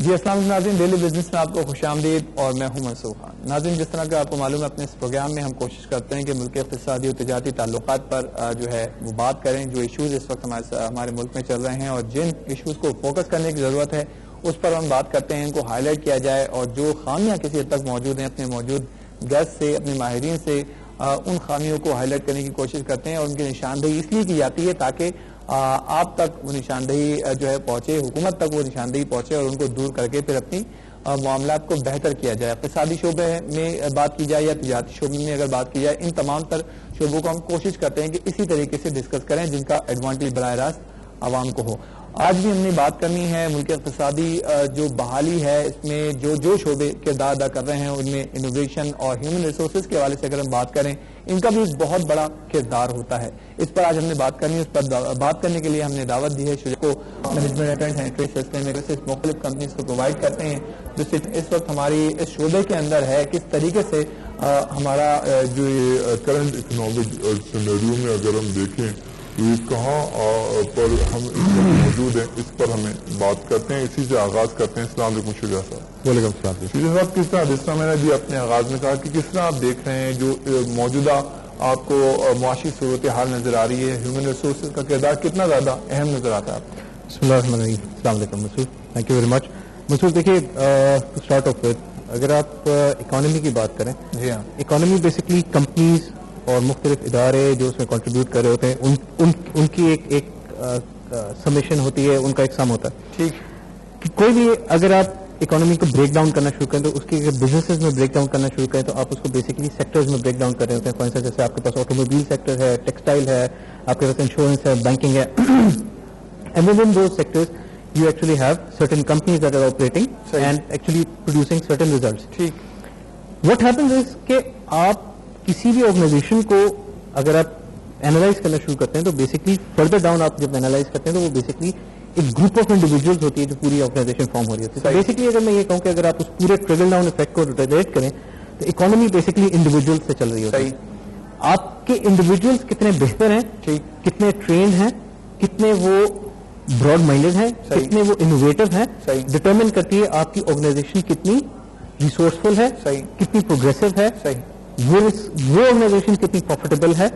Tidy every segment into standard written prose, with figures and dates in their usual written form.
جی السلام علیکم ناظرین، ڈیلی بزنس میں آپ کو خوش آمدید اور میں ہوں منصور خان۔ ناظرین، جس طرح کہ آپ کو معلوم ہے اپنے اس پروگرام میں ہم کوشش کرتے ہیں کہ ملک کے اقتصادی اور تجارتی تعلقات پر جو ہے وہ بات کریں، جو ایشوز اس وقت ہمارے ملک میں چل رہے ہیں اور جن ایشوز کو فوکس کرنے کی ضرورت ہے اس پر ہم بات کرتے ہیں، ان کو ہائی لائٹ کیا جائے اور جو خامیاں کسی حد تک موجود ہیں اپنے موجود گیسٹ سے، اپنے ماہرین سے ان خامیوں کو ہائی لائٹ کرنے کی کوشش کرتے ہیں اور ان کی نشاندہی اس لیے کی جاتی ہے تاکہ آپ تک وہ نشاندہی جو ہے پہنچے، حکومت تک وہ نشاندہی پہنچے اور ان کو دور کر کے پھر اپنی معاملات کو بہتر کیا جائے۔ اقتصادی شعبے میں بات کی جائے یا تجارتی شعبے میں اگر بات کی جائے، ان تمام تر شعبوں کو ہم کوشش کرتے ہیں کہ اسی طریقے سے ڈسکس کریں جن کا ایڈوانٹیج براہ راست عوام کو ہو۔ آج بھی ہم نے بات کرنی ہے ملک اقتصادی جو بحالی ہے، اس میں جو شعبے کردار ادا کر رہے ہیں ان میں انوویشن اور ہیومن ریسورسز کے حوالے سے اگر ہم بات کریں، ان کا بھی ایک بہت بڑا کردار ہوتا ہے۔ اس پر آج ہم نے بات کرنی ہے، اس پر بات کرنے کے لیے ہم نے دعوت دی ہے شجاع کو، مینجمنٹ اینڈ مختلف کمپنیز کو پرووائڈ کرتے ہیں جو اس وقت ہماری اس شعبے کے اندر ہے، کس طریقے سے ہمارا جو کرنٹ اکنامک سینیریو میں اگر ہم دیکھیں تو یہ کہاں پر ہم اس وقت موجود ہیں، اس پر ہمیں بات کرتے ہیں، اسی سے آغاز کرتے ہیں۔ السلام علیکم شجاع صاحب۔ وعلیکم السلام۔ شجاع صاحب، کس طرح جس طرح میں نے بھی اپنے آغاز میں کہا کہ کس طرح آپ دیکھ رہے ہیں جو موجودہ آپ کو معاشی صورتحال نظر آ رہی ہے، ہیومن ریسورسز کا کردار کتنا زیادہ اہم نظر آتا ہے آپ کو؟ بسم اللہ الرحمن الرحیم۔ السلام علیکم مسعود، تھینک یو ویری مچ۔ مسعود دیکھیے، ٹو اسٹارٹ آف وتھ، اگر آپ اکانومی کی بات کریں، جی ہاں، اکانومی بیسکلی کمپنیز اور مختلف ادارے جو اس میں کنٹریبیوٹ کر رہے ہوتے ہیں ان کی ایک سمیشن ہوتی ہے، ان کا ایک سم ہوتا ہے۔ ٹھیک، کہ کوئی بھی اگر آپ اکانومی کو بریک ڈاؤن کرنا شروع کریں تو اس کی اگر بزنسز میں بریک ڈاؤن کرنا شروع کریں تو آپ اس کو بیسکلی سیکٹرز میں بریک ڈاؤن کر رہے ہوتے ہیں۔ فار انسٹنس جیسے آپ کے پاس آٹو موبائل سیکٹر ہے، ٹیکسٹائل ہے، آپ کے پاس انشورنس ہے، بینکنگ ہے، and with in those sectors you actually have certain companies that are operating and actually producing certain results. ٹھیک، What happens is کہ آپ کسی بھی آرگنائزیشن کو اگر آپ اینالائز کرنا شروع کرتے ہیں تو بیسکلی فردر ڈاؤن آپ جب اینالائز کرتے ہیں تو وہ بیسکلی ایک گروپ آف انڈیویجولز ہوتی ہے جو پوری آرگنائزیشن فارم ہو رہی ہوتی ہے۔ بیسکلی اگر میں یہ کہوں کہ اگر آپ اس پورے ٹریکل ڈاؤن افیکٹ کو ریلیٹ کریں تو اکانومی بیسکلی انڈیویجولز سے چل رہی ہوتی ہے۔ آپ کے انڈیویجولز کتنے بہتر ہیں، کتنے ٹرینڈ ہیں، کتنے وہ براڈ مائنڈیڈ ہیں، کتنے وہ انوویٹو ہیں، ڈٹرمن کرتی ہے آپ کی آرگنائزیشن کتنی ریسورسفل ہے، کتنی پروگریسو ہے، وہ آرگنائزیشن کتنی پروفیٹیبل ہے،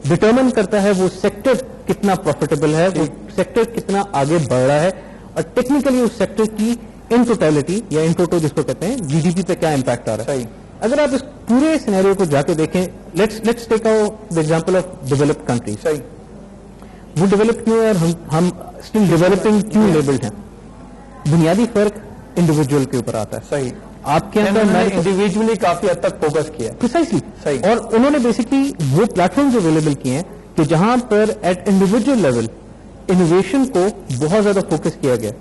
ڈٹرمن کرتا ہے وہ سیکٹر کتنا پروفیٹیبل ہے، وہ سیکٹر کتنا آگے بڑھ رہا ہے، اور ٹیکنیکلی اس سیکٹر کی ان ٹوٹیلٹی یا ان ٹوٹو جس کو کہتے ہیں جی ڈی پی پہ کیا امپیکٹ آ رہا ہے۔ اگر آپ اس پورے سینیریو کو جا کے دیکھیں، let's take the example of developed countries, وہ ڈیولپ کیوں ہے اور ہم اسٹل ڈیولپنگ کیوں لیبلڈ ہیں؟ بنیادی فرق انڈیویجول کے اوپر آتا ہے۔ صحیح، آپ کے اندر انڈیویجولی کافی حد تک فوکس کیا ہے۔ پریسائسلی، صحیح، اور انہوں نے بیسکلی وہ پلیٹ فارمز اویلیبل کیے ہیں کہ جہاں پر ایٹ انڈیویجول لیول انوویشن کو بہت زیادہ فوکس کیا گیا۔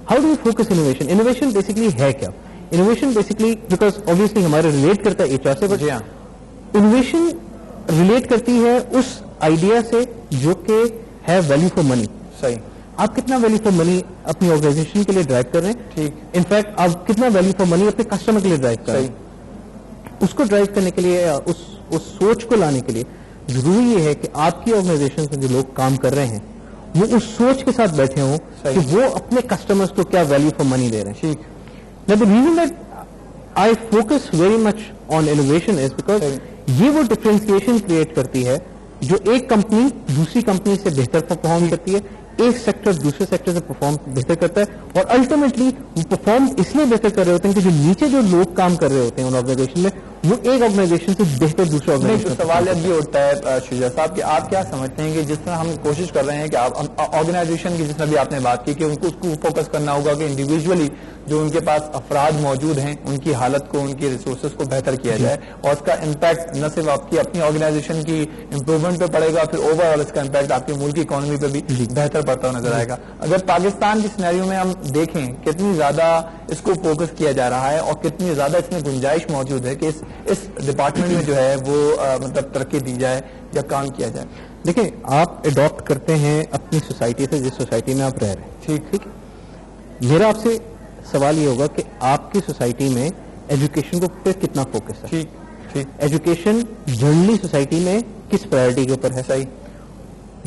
How do you focus innovation? Innovation basically ہے کیا؟ انوویشن بیسکلی بیکاز آبویسلی ہمارے ریلیٹ کرتا ہے HR سے، بٹ انوویشن ریلیٹ کرتی ہے اس آئیڈیا سے جو کہ ہے ویلیو فار منی۔ صحیح، آپ کتنا ویلیو فار منی اپنی آرگنائزیشن کے لیے ڈرائیو کر رہے ہیں، ٹھیک، انفیکٹ آپ کتنا ویلیو فار منی اپنے کسٹمر کے لیے ڈرائیو کر رہے ہیں۔ اس کو ڈرائیو کرنے کے لیے، اس سوچ کو لانے کے لیے ضروری یہ ہے کہ آپ کی آرگنائزیشن سے جو لوگ کام کر رہے ہیں وہ اس سوچ کے ساتھ بیٹھے ہوں کہ وہ اپنے کسٹمرز کو کیا ویلیو فار منی دے رہے ہیں۔ ٹھیک، Now the reason that I focus very much on innovation is because یہ وہ ڈفرینسیشن کریٹ کرتی ہے جو ایک کمپنی دوسری کمپنی سے بہتر پرفارم کرتی ہے، ایک سیکٹر دوسرے سیکٹر سے پرفارم بہتر کرتا ہے، اور الٹیمیٹلی وہ پرفارم اس لیے بہتر کر رہے ہوتے ہیں کہ جو نیچے جو لوگ کام کر رہے ہوتے ہیں ان آرگنائزیشن میں وہ ایک آرگنائزیشن سے بہتر دوسرے آرگنائزیشن۔ سوال اب یہ اٹھتا ہے شجاع صاحب کہ آپ کیا سمجھتے ہیں کہ جس طرح ہم کوشش کر رہے ہیں کہ آرگنائزیشن کی، جس طرح بھی آپ نے بات کی کہ ان کو اس کو فوکس کرنا ہوگا کہ انڈیویجولی جو ان کے پاس افراد موجود ہیں ان کی حالت کو، ان کی ریسورسز کو بہتر کیا جائے، اور اس کا امپیکٹ نہ صرف آپ کی اپنی آرگنائزیشن کی امپروومنٹ پہ پڑے گا، پھر اوور آل اس کا امپیکٹ آپ کی ملکی اکانومی پہ بھی بہتر پڑتا ہوا نظر آئے گا۔ اگر پاکستان کی سینیریو میں ہم دیکھیں کتنی زیادہ اس کو فوکس کیا جا رہا ہے اور کتنی زیادہ اس میں گنجائش موجود ہے کہ اس ڈپارٹمنٹ میں جو ہے وہ مطلب ترقی دی جائے یا کام کیا جائے۔ دیکھیں، آپ اڈاپٹ کرتے ہیں اپنی سوسائٹی سے جس سوسائٹی میں آپ رہ رہے ہیں، ٹھیک، میرا آپ سے سوال یہ ہوگا کہ آپ کی سوسائٹی میں ایجوکیشن کو پہ کتنا فوکس ہے؟ ٹھیک، ایجوکیشن جنرلی سوسائٹی میں کس پرائرٹی کے اوپر ہے؟ صحیح،